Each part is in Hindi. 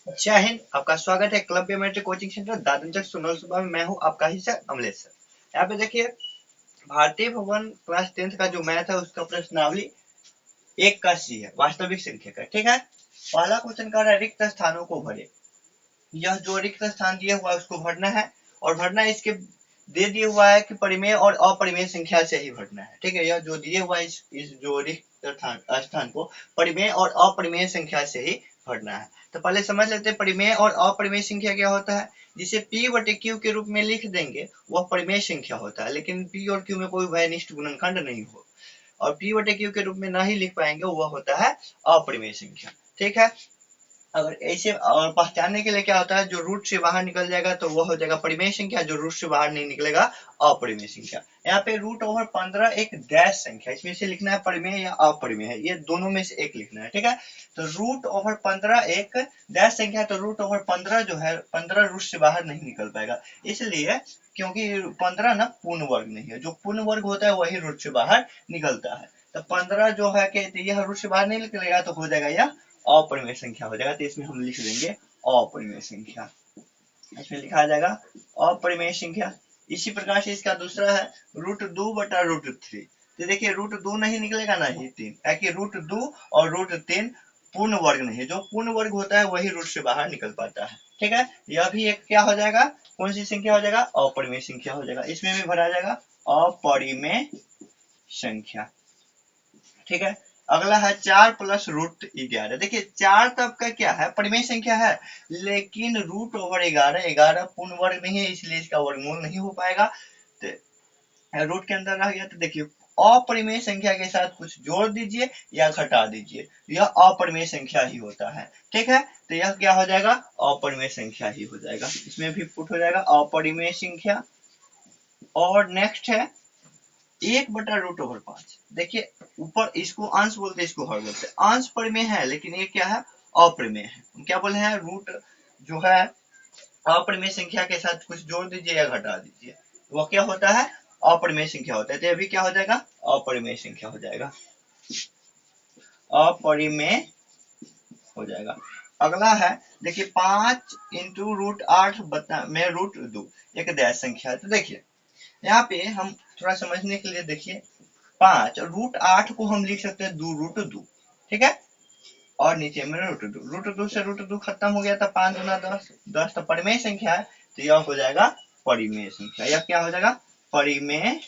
जय हिंद। आपका स्वागत है क्लब मैट्रिक कोचिंग सेंटर दादनचक सुनल सुबह में। मैं हूं आपका ही सर अमलेश सर। यहाँ पे देखिए, भारतीय भवन क्लास 10th का जो मैथ है उसका प्रश्नावली 1 का सी है, वास्तविक संख्या का। ठीक है, पहला क्वेश्चन कर रहा है रिक्त स्थानों को भरे। यह जो रिक्त स्थान दिया हुआ है उसको भरना है, और भरना इसके दे दिया हुआ है कि परिमेय और अपरिमेय संख्या से ही भरना है। ठीक है, यह जो दिए हुआ है इस जो रिक्त स्थान को परिमेय और अपरिमेय संख्या से ही भरना है। तो पहले समझ लेते हैं परिमेय और अपरिमेय संख्या क्या होता है। जिसे p बटे q के रूप में लिख देंगे वह परिमेय संख्या होता है, लेकिन p और q में कोई वैनिष्ठ गुणनखंड नहीं हो, और p बटे q के रूप में नहीं लिख पाएंगे वह होता है अपरिमेय संख्या। ठीक है, अगर ऐसे और पहचानने के लिए क्या होता है, जो रूट से बाहर निकल जाएगा तो वह हो जाएगा परिमेय संख्या, जो रूट से बाहर नहीं निकलेगा अपरिमेय संख्या। यहाँ पे √15 एक डैश संख्या, इसमें से लिखना है परिमेय या अपरिमेय है, ये दोनों में से एक लिखना है। ठीक है, तो √15 एक डैश संख्या, तो √15 जो है 15 रूट से बाहर नहीं निकल पाएगा, इसलिए क्योंकि 15 ना पूर्ण वर्ग नहीं है, जो पूर्ण वर्ग होता है वही रूट से बाहर निकलता है। तो 15 जो है कि यह रूट से बाहर नहीं निकलेगा तो हो जाएगा यह अपरिमेय संख्या हो जाएगा। तो इसमें हम लिख देंगे अपरिमेय संख्या, इसमें लिखा जाएगा अपरिमेय संख्या। इसी प्रकार से इसका दूसरा है √2 बटा √3। तो देखिए √2 नहीं निकलेगा ना ही 3, ताकि √2 और √3 पूर्ण वर्ग नहीं है, जो पूर्ण वर्ग होता है वही रूट से बाहर निकल पाता है। ठीक है, यह भी एक क्या हो जाएगा, कौन सी संख्या हो जाएगा, अपरिमेय संख्या हो जाएगा। इसमें भी भरा जाएगा अपरिमेय संख्या। ठीक है, अगला है 4 प्लस √11। देखिए 4 तो आपका क्या है, परिमेय संख्या है, लेकिन √11 11 पूर्ण वर्ग नहीं है, इसलिए इसका वर्गमूल नहीं हो पाएगा। तो रूट के अंदर रह गया, तो देखिए अपरिमेय संख्या के साथ कुछ जोड़ दीजिए या घटा दीजिए, यह अपरिमेय संख्या ही होता है। ठीक है, तो यह क्या हो जाएगा, अपरिमेय संख्या ही हो जाएगा। इसमें भी पुट हो जाएगा अपरिमेय संख्या। और नेक्स्ट है 1/√5। देखिए ऊपर इसको अंश बोलते हैं, इसको हर बोलते हैं। अंश परिमेय है, लेकिन ये क्या है, अपरिमेय है। क्या बोले हैं, रूट जो है अपरिमेय संख्या के साथ कुछ जोड़ दीजिए या घटा दीजिए, वो क्या होता है, अपरिमेय संख्या होता है। तो अभी क्या हो जाएगा, अपरिमेय संख्या हो जाएगा, अपरिमेय हो जाएगा। अगला है देखिए 5 इंटू √8 में √2 एक डैश संख्या है। तो देखिए यहाँ पे हम थोड़ा समझने के लिए देखिए 5 √8 को हम लिख सकते हैं 2√2। ठीक है, और नीचे में √2 से √2 खत्म हो गया था, 5 गुना 10, 10 तो परिमेय संख्या है, तो यह हो जाएगा परिमेय संख्या। यह क्या हो जाएगा, परिमेय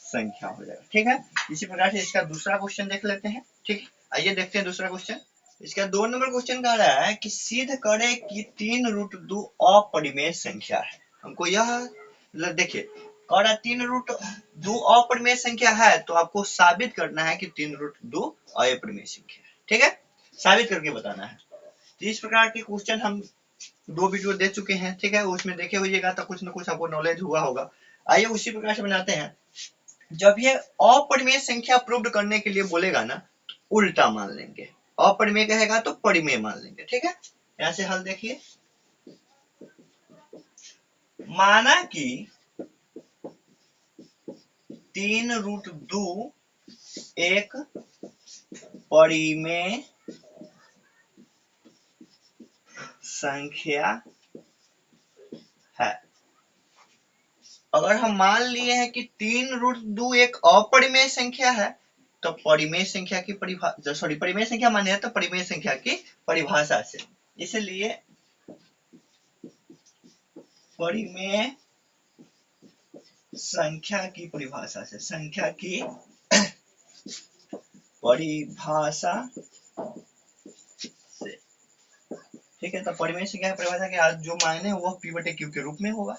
संख्या हो जाएगा। ठीक है, इसी प्रकार से इसका दूसरा क्वेश्चन देख लेते हैं। ठीक है, आइए देखते हैं दूसरा क्वेश्चन। इसका 2 नंबर क्वेश्चन कह रहा है कि सिद्ध करे कि 3√2 अपरिमेय संख्या है। हमको यह देखिए कह रहा है 3√2 अपरिमेय संख्या है, तो आपको साबित करना है कि 3√2 अपरिमेय संख्या है। ठीक है, साबित करके बताना है। तो इस प्रकार के क्वेश्चन हम 2 वीडियो दे चुके हैं। ठीक है, उसमें देखे होइएगा तो कुछ ना कुछ आपको नॉलेज हुआ होगा। आइए उसी प्रकार से बनाते हैं। जब ये अपरिमेय संख्या प्रूव करने के लिए बोलेगा ना, तो उल्टा मान लेंगे, अपरिमेय कहेगा तो परिमेय मान लेंगे। ठीक है, यहां से हल देखिए, माना कि 3√2 एक परिमेय संख्या है। अगर हम मान लिए हैं कि 3√2 एक अपरिमेय संख्या है, तो परिमेय संख्या की परिभाषा, सॉरी परिमेय संख्या माने तो परिमेय संख्या की परिभाषा से, इसलिए परिमेय संख्या की परिभाषा से, संख्या की परिभाषा से। ठीक है, तो परिमेय संख्या की परिभाषा के आज जो मायने है वह p बटे q के रूप में होगा,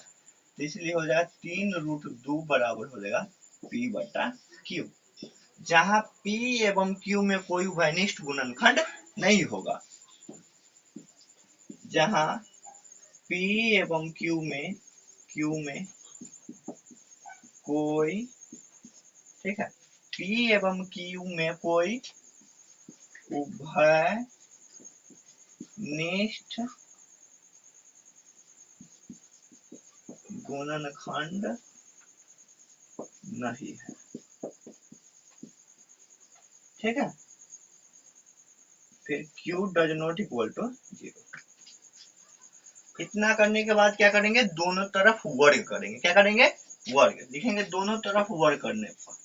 तो इसलिए हो जाएगा 3√2 बराबर हो जाएगा p बटा q, जहां p एवं q में कोई वैनिष्ठ गुणनखंड नहीं होगा, जहां p एवं q में कोई, ठीक है, p एवं q में कोई उभयनिष्ठ गुणनखंड नहीं है। ठीक है, फिर q does not equal to 0। इतना करने के बाद क्या करेंगे, दोनों तरफ वर्ग करेंगे। क्या करेंगे, वर्ग लिखेंगे। दोनों तरफ वर्ग करने पर,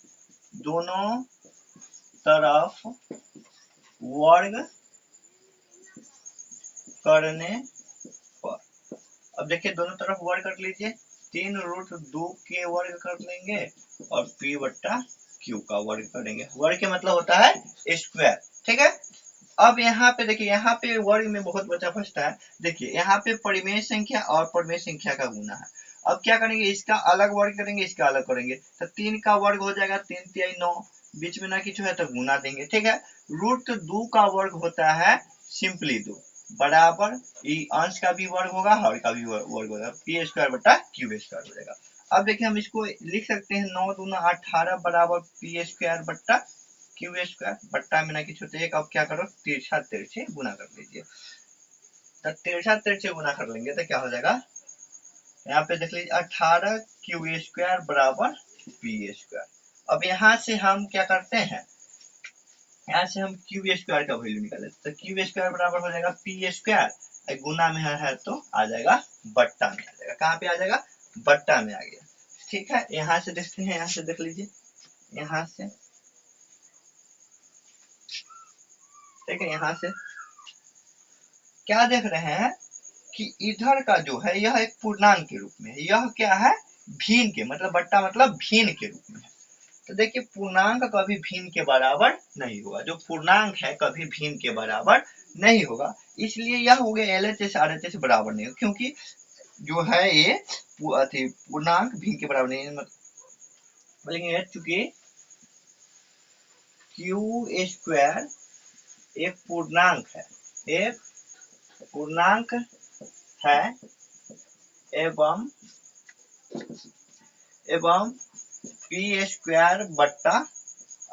दोनों तरफ वर्ग करने पर, अब देखिए दोनों तरफ वर्ग कर लीजिए। 3√2 के वर्ग कर लेंगे और p बट्टा q का वर्ग करेंगे। वर्ग के मतलब होता है स्क्वायर, ठीक है। अब यहाँ पे देखिए, यहाँ पे वर्ग में बहुत बच्चा फंसता है। देखिए यहाँ पे परिमेय संख्या और परिमेय संख्या का गुना है। अब क्या करेंगे, इसका अलग वर्ग करेंगे, इसका अलग करेंगे, तो 3 का वर्ग हो जाएगा 3 तिहाई 9, बीच में ना कुछ है तो गुना देंगे, ठीक है। √2 का वर्ग होता है सिंपली 2 बराबर अंश का भी वर्ग होगा, हर का भी वर्ग होगा, p² बट्टा q² हो जाएगा। अब देखिए हम इसको लिख सकते हैं 9 दूना 18 बराबर p² बट्टा q² बट्टा में ना कुछ होते हैं। अब क्या करो, तिरछा तिरछे गुना कर लीजिए। तो तिरछा तिरछे गुना कर लेंगे तो क्या हो जाएगा, यहाँ पे देख लीजिए 18 q² बराबर p²। अब यहाँ से हम क्या करते हैं, यहाँ से हम q² का वैल्यू निकाले, तो q² बराबर हो जाएगा p², गुना में है तो आ जाएगा बट्टा में आ जाएगा। कहाँ पे आ जाएगा, बट्टा में आ गया, ठीक है। यहाँ से देखते हैं, यहाँ से देख लीजिए, यहाँ से ठीक है, यहाँ से क्या देख रहे हैं कि इधर का जो है यह एक पूर्णांक के रूप में है, यह क्या है, भिन्न के, मतलब बट्टा मतलब भिन्न के रूप में है। तो देखिए पूर्णांक कभी भिन्न के बराबर नहीं होगा, जो पूर्णांक है कभी भिन्न के बराबर नहीं होगा, इसलिए यह हो गया LHS RHS बराबर नहीं होगा, क्योंकि जो है ये पूर्णांक भिन्न के बराबर नहीं है। बोलेंगे चूंकि q² एक पूर्णांक है, एक पूर्णांक है एवं p² बट्टा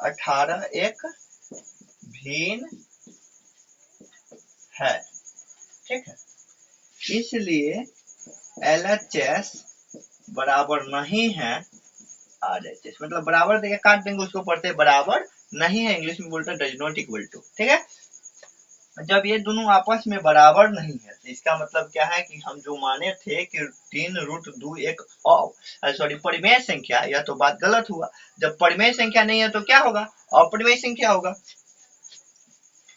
18 एक भिन्न है, ठीक है। इसलिए LHS बराबर नहीं है RHS, मतलब बराबर देखिए काट देंगे उसको, पढ़ते बराबर नहीं है, इंग्लिश में बोलते डज नॉट इक्वल टू, ठीक है। जब ये दोनों आपस में बराबर नहीं है तो इसका मतलब क्या है कि हम जो माने थे कि 3√2 एक सॉरी परिमेय संख्या, यह तो बात गलत हुआ। जब परिमेय संख्या नहीं है तो क्या होगा, अपरिमेय संख्या होगा।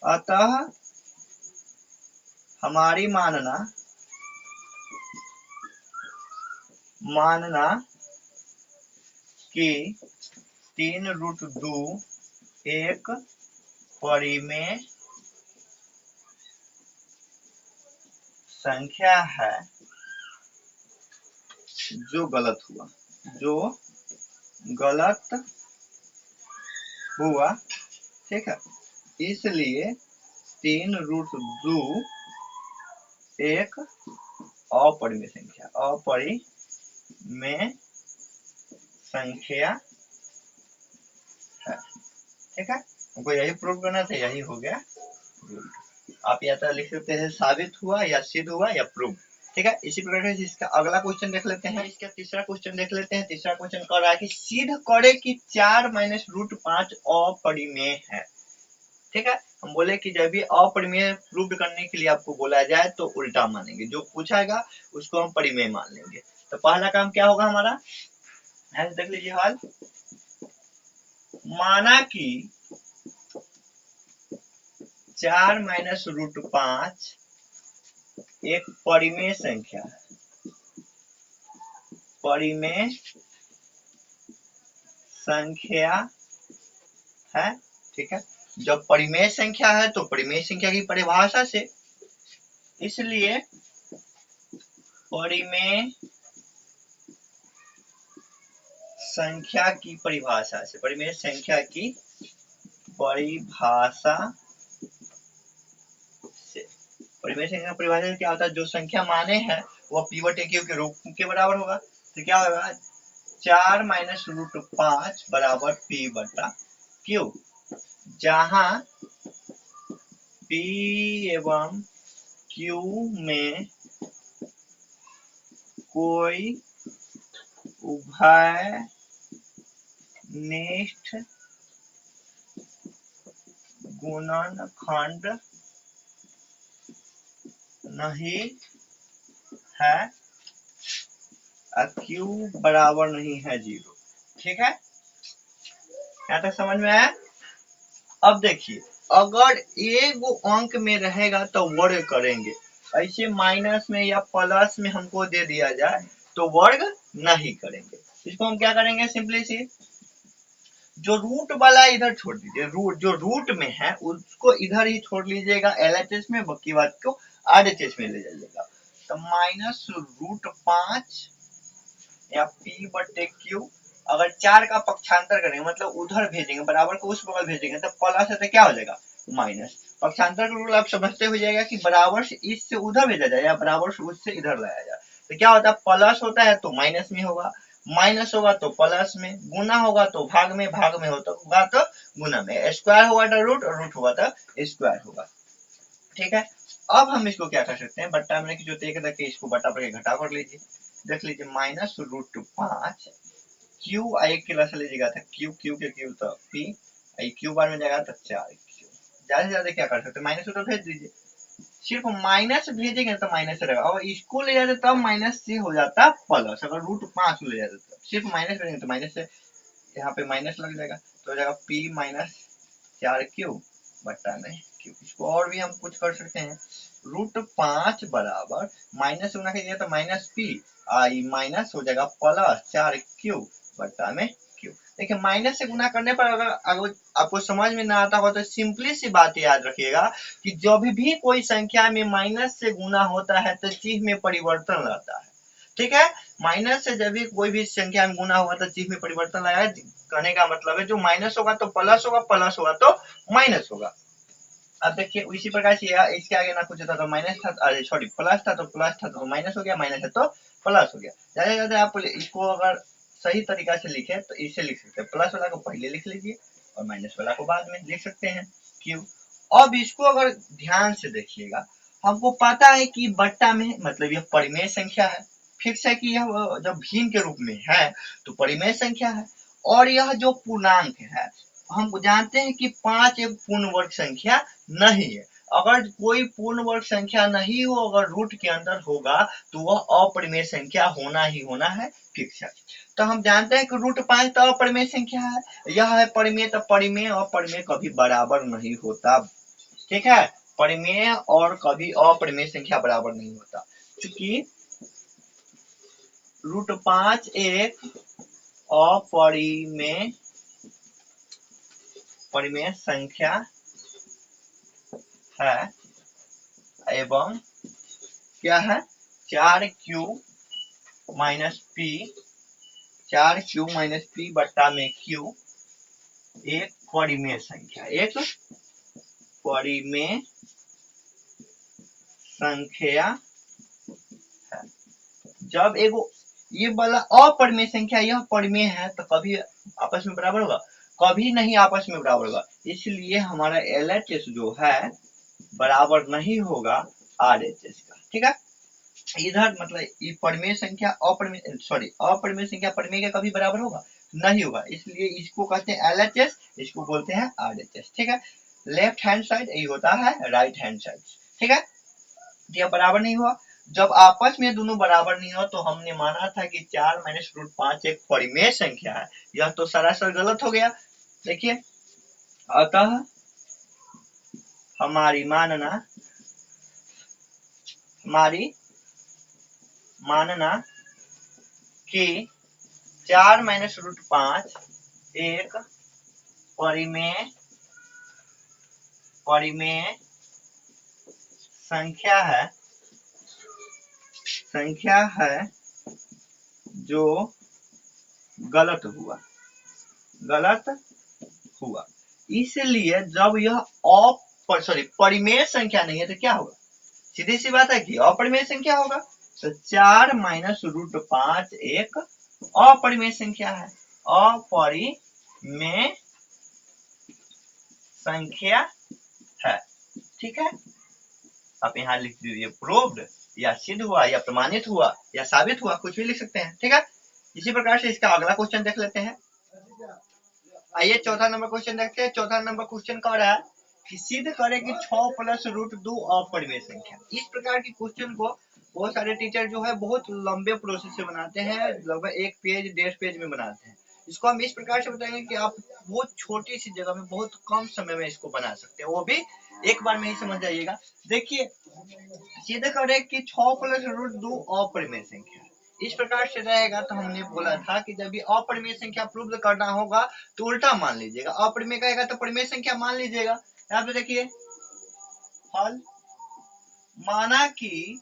अतः हमारी मानना कि 3√2 एक परिमेय संख्या है, जो गलत हुआ, ठीक है। इसलिए 3√2 एक अपरिमेय संख्या है, ठीक है। हमको यही प्रूव करना था, यही हो गया प्रूव। आप या तो लिख सकते हैं साबित हुआ या सिद्ध हुआ या प्रूव, ठीक है। इसी प्रकार से इसका अगला क्वेश्चन देख लेते हैं। इसका तीसरा क्वेश्चन देख लेते हैं। तीसरा क्वेश्चन कह रहा है कि सिद्ध करे कि 4 - √5 अपरिमेय है, ठीक है। हम बोले कि जब भी अपरिमेय प्रूव करने के लिए आपको बोला जाए तो उल्टा मानेंगे, जो पूछाएगा उसको हम परिमेय मान लेंगे। तो पहला काम क्या होगा हमारा, ऐसे देख लीजिए हाल, माना कि 4 - √5 एक परिमेय संख्या है, परिमेय संख्या है, ठीक है। जब परिमेय संख्या है तो परिमेय संख्या की परिभाषा से, इसलिए परिमेय संख्या की परिभाषा से, परिमेय संख्या की परिभाषा से, परिमेय संख्या की परिभाषा से क्या होता है, जो संख्या माने हैं वह p/q के रूप के बराबर होगा। तो क्या होगा, 4 - √5 बराबर p/q, जहां p एवं q में कोई उभयनिष्ठ गुणनखंड नहीं है क्यू बराबर नहीं है 0। ठीक है, यहाँ तक समझ में आया। अब देखिए, अगर एक अंक में रहेगा तो वर्ग करेंगे, ऐसे माइनस में या प्लस में हमको दे दिया जाए तो वर्ग नहीं करेंगे। इसको हम क्या करेंगे, सिंपली सी जो रूट वाला इधर छोड़ दीजिए, रूट जो रूट में है उसको इधर ही छोड़ लीजिएगा एलएचएस में, बाकी बात को आरएचएस में ले जाइएगा। तो -√5 या पी बटे क्यू, अगर 4 का पक्षांतर करेंगे मतलब उधर भेजेंगे, बराबर को उस बगल भेजेंगे तो प्लस है तो क्या हो जाएगा माइनस। पक्षांतर का रूल आप समझते हो जाएगा कि बराबर से इससे उधर भेजा जाए या बराबर से उससे इधर लाया जाए। तो क्या होता है, प्लस होता है तो माइनस में होगा, माइनस होगा तो प्लस में, गुना होगा तो भाग में, भाग में होगा तो गुना में, स्क्वायर होगा तो रूट और रूट होगा तो स्क्वायर होगा। ठीक है, अब हम इसको क्या कर सकते हैं, बट्टा में जो देख रखे इसको बट्टा पर घटा कर लीजिए। देख लीजिए -√5 क्यू एक क्लास लीजिएगा था क्यू, क्यू के क्यू तो पी, क्यू बार में जाएगा तो 4 क्यू। ज्यादा से ज्यादा क्या कर सकते हैं, माइनस तो भेज दीजिए, सिर्फ माइनस भेजेंगे तो माइनस रहेगा, और इसको ले जाते तब माइनस से हो जाता प्लस, अगर √5 ले जाते तो सिर्फ माइनस भेजेंगे तो माइनस से यहाँ पे माइनस लग जाएगा, तो हो जाएगा पी -4 क्यू बट्टा में क्यू। इसको और भी हम कुछ कर सकते हैं, √5 बराबर माइनस गुना कीजिए तो माइनस पी, आई माइनस हो जाएगा +4 क्यू बट्टा में क्यू। देखिए माइनस से गुना करने पर अगर आपको समझ में ना आता हो तो सिंपली सी बात याद रखिएगा कि जब भी कोई संख्या में माइनस से गुना होता है तो चिन्ह में परिवर्तन रहता है। ठीक है, माइनस से जब भी कोई भी संख्या में गुना हुआ तो चिन्ह में परिवर्तन आया, कहने का मतलब है जो माइनस होगा तो प्लस होगा, प्लस होगा तो माइनस होगा। अब देखिए इसी प्रकार से इसके आगे ना कुछ था तो माइनस था, अरे सॉरी प्लस था तो प्लस था तो माइनस हो गया, माइनस है तो प्लस हो गया। ज्यादा ज्यादा आप इसको अगर सही तरीका से लिखे तो इसे लिख सकते हैं, प्लस वाला को पहले लिख लीजिए और माइनस वाला को बाद में लिख सकते हैं क्यों। अब इसको अगर ध्यान से देखिएगा, हमको पता है कि बट्टा में मतलब यह परिमेय संख्या है, फिक्स है कि यह जब भिन्न के रूप में है तो परिमेय संख्या है, और यह जो पूर्णांक है हम जानते हैं कि 5 एक पूर्ण वर्ग संख्या नहीं है। अगर कोई पूर्ण वर्ग संख्या नहीं हो, अगर रूट के अंदर होगा तो वह अपरिमेय संख्या होना ही होना है, फिक्स है। तो हम जानते हैं कि √5 तो अपरिमेय संख्या है, यह है परिमेय, तो परिमेय और परिमेय कभी बराबर नहीं होता। ठीक है, परिमेय और कभी अपरिमेय संख्या बराबर नहीं होता, क्योंकि √5 एक अपरिमेय परिमेय संख्या है एवं क्या है 4q - p, 4q - p बट्टा में q एक परिमेय संख्या, एक परिमेय संख्या है। जब एगो ये वाला अपरिमेय संख्या यह परिमेय है तो कभी आपस में बराबर होगा, कभी नहीं आपस में बराबर होगा, इसलिए हमारा एलएचएस जो है बराबर नहीं होगा आरएचएस का। ठीक है, इधर मतलब ये परिमेय संख्या अपरिमेय संख्या परिमेय के कभी बराबर होगा नहीं होगा, इसलिए इसको कहते हैं एलएचएस, इसको बोलते हैं आरएचएस। ठीक है, लेफ्ट हैंड साइड यही होता है राइट हैंड साइड। ठीक है, यह बराबर नहीं हुआ, जब आपस में दोनों बराबर नहीं हो तो हमने माना था कि 4 - √5 एक परिमेय संख्या है, यह तो सरासर गलत हो गया। देखिए, अतः हमारी मानना कि 4 - √5 एक परिमेय संख्या है जो गलत हुआ। इसलिए जब यह परिमेय संख्या नहीं है तो क्या होगा, सीधी सी बात है कि अपरिमेय संख्या होगा। तो 4 - √5 एक अपरिमेय संख्या है, अपरिमेय संख्या है। ठीक है, आप यहाँ लिख दीजिए प्रूव्ड, या सिद्ध हुआ, या प्रमाणित हुआ, या साबित हुआ, कुछ भी लिख सकते हैं। ठीक है, इसी प्रकार से इसका अगला क्वेश्चन देख लेते हैं। आइए चौथा नंबर क्वेश्चन देखते हैं। चौथा नंबर क्वेश्चन कह रहा है कि सिद्ध करें कि 6 + √2 अपरिमेय संख्या। इस प्रकार के क्वेश्चन को बहुत सारे टीचर जो है बहुत लंबे प्रोसेस से बनाते हैं, लगभग 1 पेज 1.5 पेज में बनाते हैं। इसको हम इस प्रकार से बताएंगे कि आप बहुत छोटी सी जगह में बहुत कम समय में इसको बना सकते हैं, वो भी एक बार में ही समझ जाइएगा। देखिए सीधे करें कि 6 प्लस रूट 2 अपरिमेय संख्या इस प्रकार से रहेगा। तो हमने बोला था कि जब भी अपरिमेय संख्या प्रूव करना होगा तो उल्टा मान लीजिएगा, अपरिमेय कहेगा तो परिमेय संख्या मान लीजिएगा। यहाँ पे देखिए हल माना कि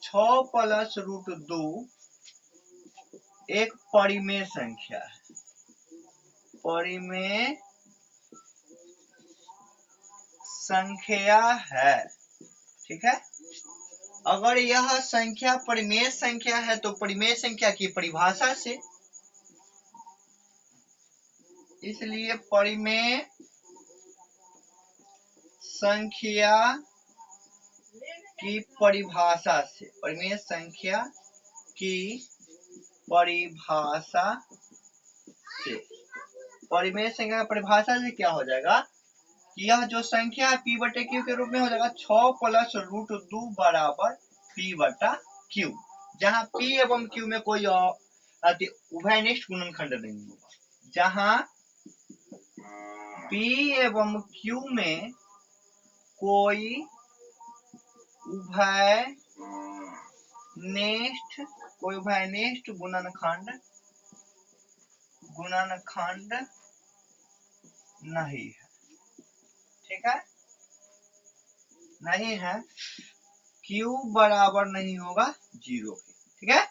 6 प्लस रूट 2 एक परिमेय संख्या है, परिमेय संख्या है, ठीक है। अगर यह संख्या परिमेय संख्या है तो परिमेय संख्या की परिभाषा से, इसलिए परिमेय संख्या की परिभाषा से, परिमेय संख्या की परिभाषा से, परिमेय संख्या की परिभाषा से क्या हो जाएगा कि यह जो संख्या है p बटे q के रूप में हो जाएगा 6 प्लस रूट 2 बराबर p बटा q, जहां p एवं q में कोई उभयनिष्ठ गुणनखंड नहीं होगा, जहां p एवं q में कोई उभयनिष्ठ गुणनखंड नहीं है, ठीक है, नहीं है। q बराबर नहीं होगा 0 के, ठीक है।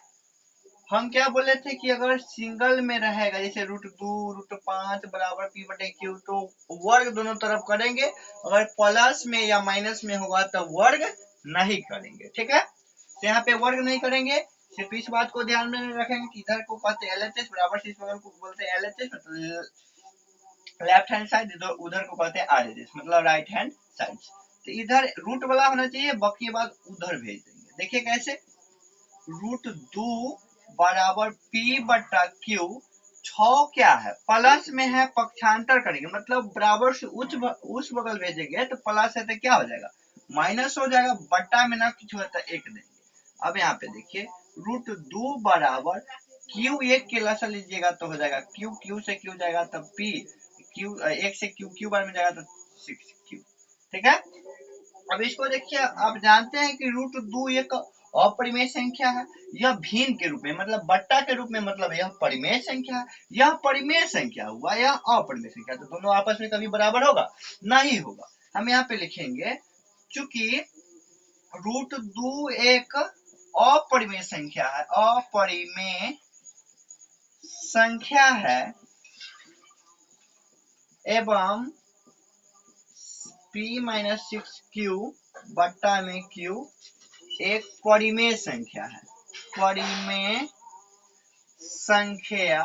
हम क्या बोले थे कि अगर सिंगल में रहेगा जैसे रूट 2 रूट 5 बराबर p बटे q तो वर्ग दोनों तरफ करेंगे, अगर प्लस में या माइनस में होगा तो वर्ग नहीं करेंगे, ठीक है। तो यहाँ पे वर्ग नहीं करेंगे, सिर्फ इस बात को ध्यान में रखेंगे कि इधर को कहते हैं LHS बराबर से इस बगल को बोलते हैं LHS मतलब लेफ्ट हैंड साइड, उधर को कहते हैं RHS मतलब राइट हैंड साइड। तो इधर रूट वाला होना चाहिए, बाकी बात उधर भेज देंगे। देखिए कैसे, रूट 2 बराबर p बटा q, 6 क्या है प्लस में है, पक्षांतर करेंगे मतलब बराबर से उस बगल भेजेंगे तो प्लस है तो क्या हो जाएगा माइनस हो जाएगा, बट्टा में ना कुछ होता है 1 देंगे। अब यहाँ पे देखिए रूट 2 बराबर q 1 के लसा लीजिएगा तो हो जाएगा q से q जाएगा तब p, q 1 से q बार में जाएगा तो 6q, ठीक है। अब इसको देखिए, आप जानते हैं कि रूट 2 एक अपरिमेय संख्या है, यह भिन्न के रूप में मतलब बट्टा के रूप में, मतलब यह परिमेय संख्या है, यह परिमेय संख्या हुआ, यह अपरिमेय संख्या, तो दोनों आपस में कभी बराबर होगा नहीं होगा। हम यहाँ पे लिखेंगे चूंकि रूट 2 एक अपरिमेय संख्या है, अपरिमेय संख्या है एवं p माइनस 6q बट्टा में q एक परिमेय संख्या है, परिमेय संख्या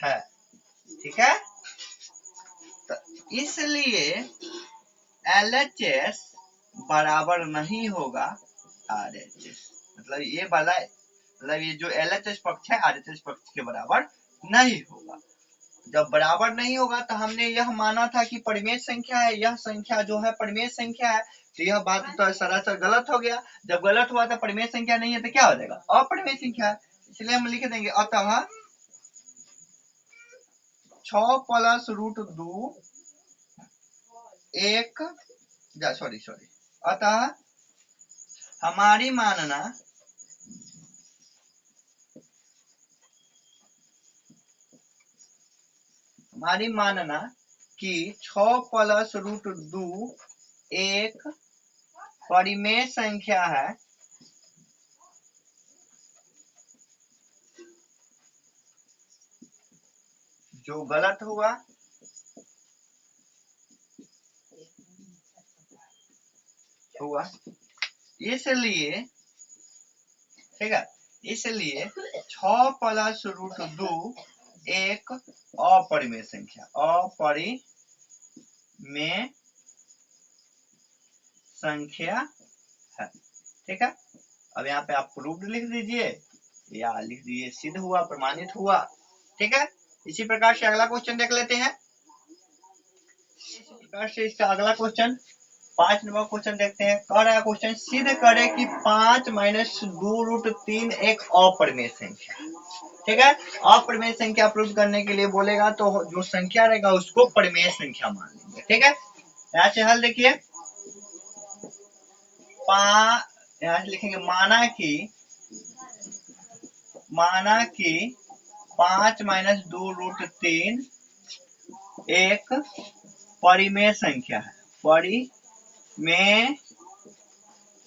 है, ठीक है। तो इसलिए LHS बराबर नहीं होगा RHS, मतलब ये वाला मतलब ये जो LHS पक्ष है RHS पक्ष के बराबर नहीं होगा। जब बराबर नहीं होगा तो हमने यह माना था कि परिमेय संख्या है, यह संख्या जो है परिमेय संख्या है, तो यह बात तो सरासर गलत हो गया। जब गलत हुआ तो परिमेय संख्या नहीं है तो क्या हो जाएगा अपरिमेय संख्या है, इसलिए हम लिख देंगे अतः 6 प्लस रूट 2 एक अतः हमारी मानना कि 6 प्लस रूट 2 एक परिमेय संख्या है, जो गलत हुआ इसलिए, ठीक है, इसलिए 6 प्लस रूट 2 एक अपरिमेय संख्या, अपरिमेय संख्या है, ठीक है। अब यहाँ पे आप प्रूव्ड लिख दीजिए या लिख दीजिए सिद्ध हुआ, प्रमाणित हुआ, ठीक है। इसी प्रकार से अगला क्वेश्चन देख लेते हैं। इसी प्रकार से इसका अगला क्वेश्चन 5 नंबर क्वेश्चन देखते हैं। कह रहा है क्वेश्चन, सिद्ध करे कि 5 माइनस 2√3 एक अपरिमेय संख्या। ठीक है, अपरिमेय संख्या प्रूव करने के लिए बोलेगा तो जो संख्या रहेगा उसको परिमेय संख्या मान लेंगे। ठीक है, यहाँ से हल देखिए, यहाँ से लिखेंगे माना कि 5 माइनस 2√3 एक परिमेय संख्या है। परिमेय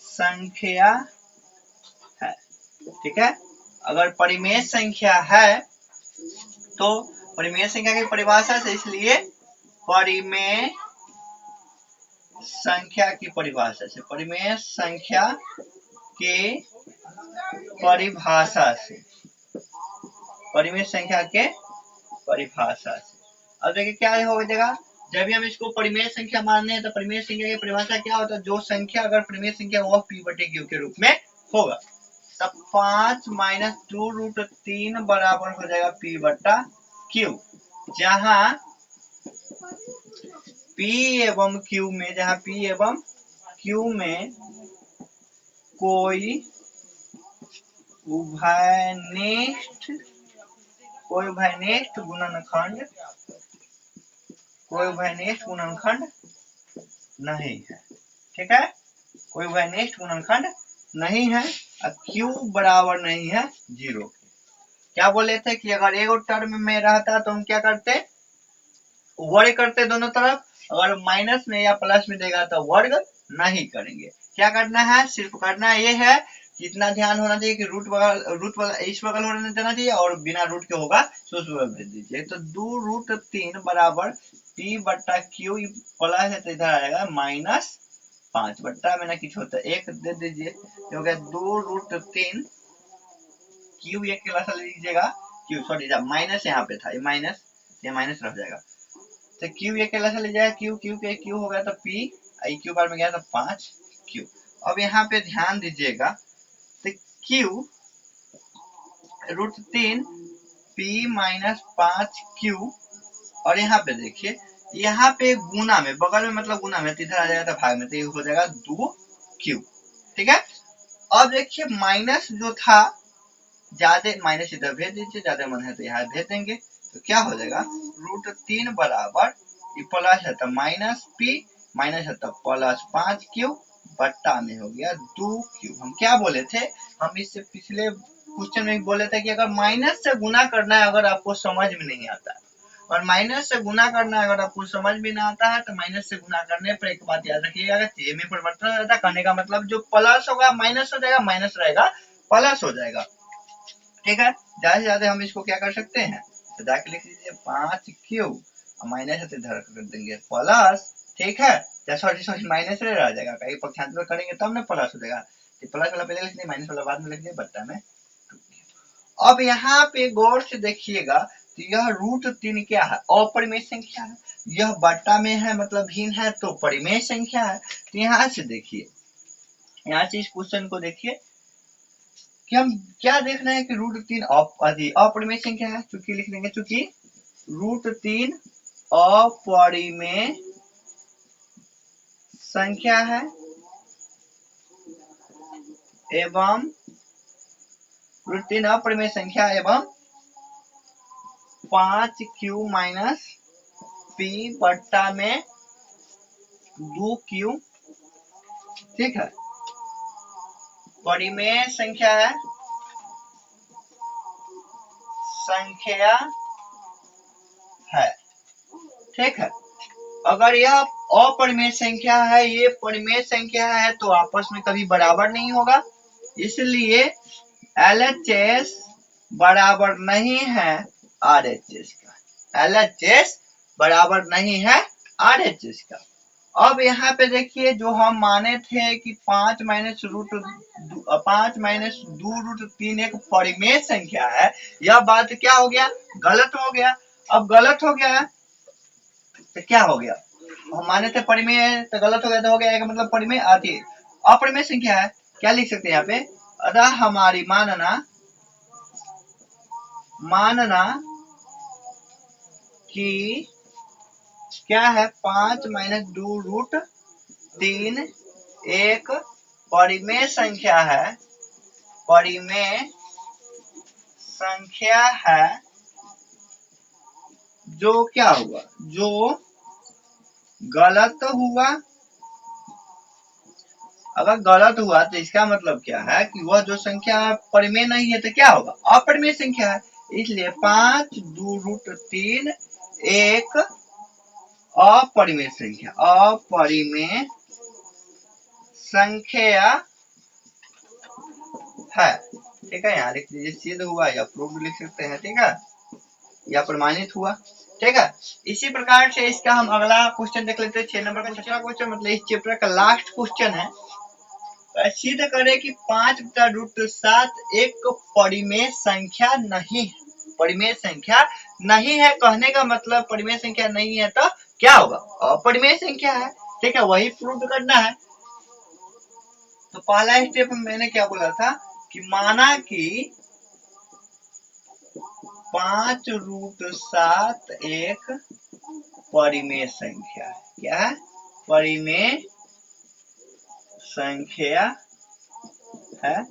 संख्या है। ठीक है, अगर परिमेय संख्या है तो परिमेय संख्या की परिभाषा से, इसलिए परिमेय संख्या की परिभाषा से, परिमेय संख्या के परिभाषा से, परिमेय संख्या के परिभाषा से। अब देखिए क्या हो जाएगा, जब भी हम इसको परिमेय संख्या मानने हैं तो परिमेय संख्या की परिभाषा क्या होता है, जो संख्या अगर परिमेय संख्या वह p/q के रूप में होगा। तब 5 माइनस 2√3 बराबर हो जाएगा p/q, जहां p एवं q में कोई उभयनिष्ठ गुणनखंड नहीं है। ठीक है, कोई उभयनिष्ठ गुणनखंड नहीं है और q बराबर नहीं है 0। क्या बोले थे कि अगर एक टर्म में रहता तो हम क्या करते, वर्ग करते दोनों तरफ, अगर माइनस में या प्लस में देगा तो वर्ग नहीं करेंगे। क्या करना है, सिर्फ करना ये है कि इतना ध्यान होना चाहिए कि रूट वाला इस बगल होने देना चाहिए और बिना रूट के होगा तो उस बगल भेज दीजिए। तो 2√3 बराबर p/q प्लस है तो इधर आएगा -5 बट्टा में ना कुछ होता है 1 दे दीजिए, हो गया 2√3 q एक क्लास ले लीजिएगा, q सॉरी माइनस यहाँ पे था, ये माइनस रह जाएगा तो q एक क्लास ले जाएगा, q पे q हो गया तो p, q बार में गया तो 5q। अब यहाँ पे ध्यान दीजिएगा तो q √3 p माइनस 5q, और यहाँ पे देखिए यहाँ पे गुना में, बगल में मतलब गुना में, इधर आ जाएगा तो भाग में, तो ये हो जाएगा 2q। ठीक है, अब देखिए माइनस जो था, ज्यादा माइनस इधर भेज दीजिए, ज्यादा मन है तो यहाँ भेज देंगे, तो क्या हो जाएगा √3 बराबर ये प्लस है तो माइनस p, माइनस है तो प्लस 5q बट्टा में हो गया 2q। हम क्या बोले थे, हम इससे पिछले क्वेश्चन में बोले थे कि अगर माइनस से गुना करना है अगर आपको समझ में नहीं आता है, और माइनस से गुना करना है अगर आपको समझ में ना आता है तो माइनस से गुना करने पर एक बात याद रखिएगा, अगर में परिवर्तन हो जाता है, करने का मतलब जो प्लस होगा माइनस हो जाएगा, माइनस रहेगा प्लस हो जाएगा। ठीक है, ज्यादा से ज्यादा हम इसको क्या कर सकते हैं, तो जाके लिख लीजिए 5q माइनस है तो इधर कर देंगे प्लस। ठीक है, सॉरी माइनस रह जाएगा, कहीं पक्षांतर करेंगे तब ना प्लस हो जाएगा, तो प्लस वाला पहले लिख दिए, माइनस वाला बाद में लिख दिए, बट्टा में। अब यहाँ पे गौर से देखिएगा तो यह √3 क्या है, अपरिमेय संख्या है, यह बट्टा में है मतलब भिन्न है तो परिमेय संख्या है। तो यहाँ से देखिए, यहाँ से इस क्वेश्चन को देखिए कि हम क्या देख रहे हैं कि √3 अपरिमेय संख्या है, चूंकि लिख देंगे चूंकि √3 अपरिमेय संख्या है एवं √3 अपरिमेय संख्या एवं 5q माइनस p बट्टा में 2q। ठीक है, परिमेय संख्या है, ठीक है, अगर यह अपरिमेय संख्या है, ये परिमेय संख्या है तो आपस में कभी बराबर नहीं होगा, इसलिए LHS बराबर नहीं है RHS का, LHS बराबर नहीं है RHS का। अब यहाँ पे देखिए जो हम माने थे कि 5 माइनस 2√3 एक परिमेय संख्या है, यह बात क्या हो गया, गलत हो गया। अब गलत हो गया तो क्या हो गया, हम माने थे परिमेय है तो गलत हो गया, तो हो गया एक मतलब परिमेय आती अपरिमेय संख्या है। क्या लिख सकते हैं यहाँ पे, अतः हमारी मानना कि क्या है 5 माइनस 2√3 3 एक परिमेय संख्या है, परिमेय संख्या है जो क्या हुआ, जो गलत हुआ। अगर गलत हुआ तो इसका मतलब क्या है कि वह जो संख्या परिमेय नहीं है तो क्या होगा, अपरिमेय संख्या है। इसलिए 5 2 रूट 3 एक अपरिमेय संख्या, अपरिमेय संख्या है। ठीक है, यहाँ लिख लीजिए सिद्ध हुआ या प्रूव लिख सकते हैं। ठीक है, या प्रमाणित हुआ। ठीक है, इसी प्रकार से इसका हम अगला क्वेश्चन देख लेते हैं। 6 नंबर का छठा क्वेश्चन, मतलब इस चैप्टर का लास्ट क्वेश्चन है। सिद्ध करें कि 5 बटा रूट 7 एक परिमेय संख्या नहीं है। परिमेय संख्या नहीं है कहने का मतलब परिमेय संख्या नहीं है तो क्या होगा, अपरिमेय संख्या है। ठीक है, वही प्रूव करना है। तो पहला स्टेप मैंने क्या बोला था कि माना कि 5 रूट 7 एक परिमेय संख्या है। क्या है, परिमेय संख्या है।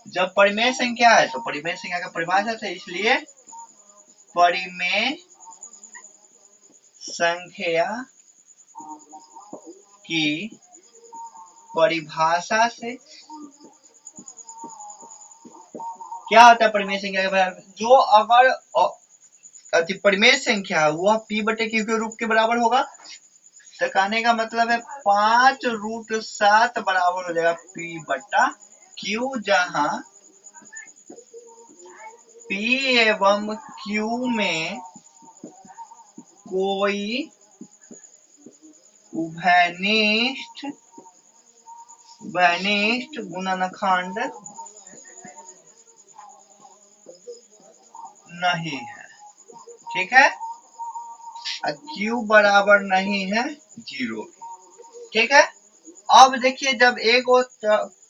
जब परिमेय संख्या है तो परिमेय संख्या का परिभाषा है, इसलिए परिमेय संख्या की परिभाषा से क्या होता है, परिमेय संख्या का जो अगर परिमेय संख्या वह p बटे q के रूप के बराबर होगा, तो कहने का मतलब है 5 रूट 7 बराबर हो जाएगा p बटा q, जहां p एवं q में कोई उभयनिष्ठ गुणनखंड नहीं है। ठीक है, q बराबर नहीं है 0। ठीक है, अब देखिए जब एक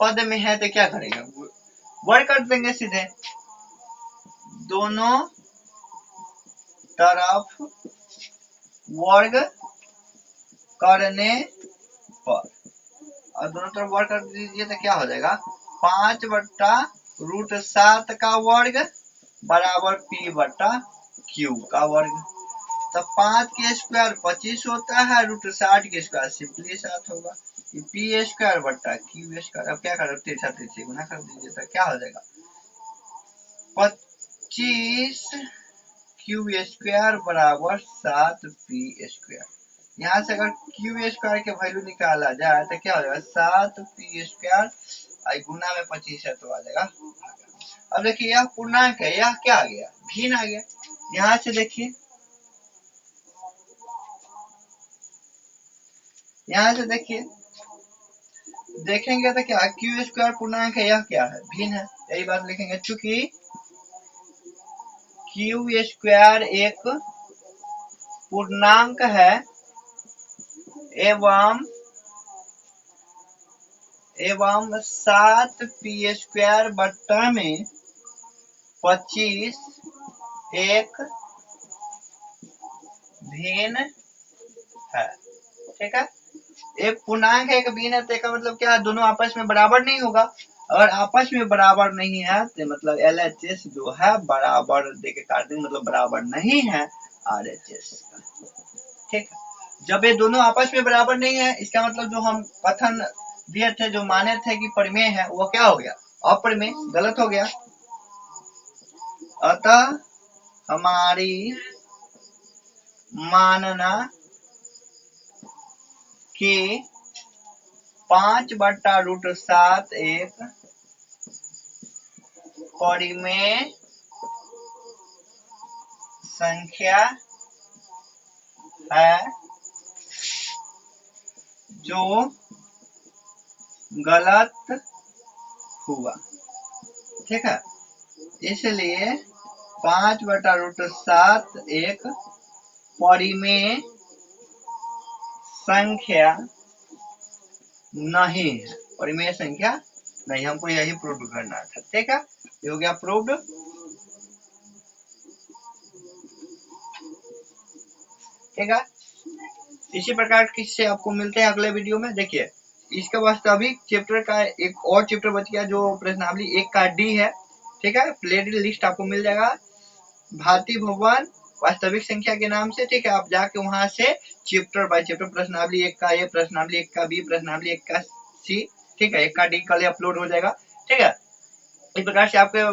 पद में है तो क्या करेंगे, वर्ग कर देंगे सीधे, दोनों तरफ वर्ग करने पर, और दोनों तरफ वर्ग कर दीजिए तो क्या हो जाएगा, 5 बट्टा रूट 7 का वर्ग बराबर p बट्टा q का वर्ग। तो 5 के स्क्वायर 25 होता है, रूट 60 के स्क्वायर सिंपली 7 होगा, पी स्क्वायर बट्टा क्यू स्क्वायर। अब क्या करो, 3 गुना कर दीजिए तो क्या हो जाएगा, 25 क्यू स्क्वायर बराबर 7 पी स्क्वायर। यहाँ से अगर क्यू स्क्वायर के वैल्यू निकाला जाए तो क्या हो जाएगा, 7 पी स्क्वायर गुना में 25 है तो आ जाएगा। अब देखिए यह पूर्णांक है, यह क्या आ गया, भिन्न आ गया। यहाँ से देखिए, यहाँ से देखिए, देखेंगे तो क्या, क्यू स्क्वायर पूर्णांक है, यह क्या है, भिन्न है। यही बात लिखेंगे, चूंकि क्यू स्क्वायर एक पूर्णांक है एवं 7 पी स्क्वायर बट्टा में 25 एक भिन्न है। ठीक है, एक पूर्णांक है, एक भिन्न है, तो इसका मतलब क्या है, दोनों आपस में बराबर नहीं होगा। अगर आपस में बराबर नहीं है तो मतलब LHS जो है बराबर देके काट देंगे, मतलब बराबर नहीं है RHS का। ठीक है, जब ये दोनों आपस में बराबर नहीं है, इसका मतलब जो हम कथन दिए थे, जो माने थे कि परिमेय है, वो क्या हो गया, अपरिमेय, गलत हो गया। अतः हमारी मानना कि 5 बट्टा रूट 7 एक परिमेय संख्या है जो गलत हुआ। ठीक है, इसलिए 5 बटा रूट 7 एक परिमेय संख्या नहीं है, परिमेय संख्या नहीं, हमको यही प्रूव करना था। ठीक है, ये हो गया प्रूव्ड। ठीक है, इसी प्रकार किससे आपको मिलते हैं अगले वीडियो में। देखिए इसके वास्तविक चैप्टर का एक और चैप्टर बच गया जो प्रश्नावली 1 का डी है, ठीक है। प्ले लिस्ट आपको मिल जाएगा भारतीय भवन वास्तविक संख्या के नाम से, ठीक है। आप जाके वहां से चैप्टर बाय चैप्टर प्रश्नावली 1 का ए, प्रश्नावली 1 का बी, प्रश्नावली 1 का सी, ठीक है, 1 का डी कल अपलोड हो जाएगा, ठीक है। इस प्रकार से आपके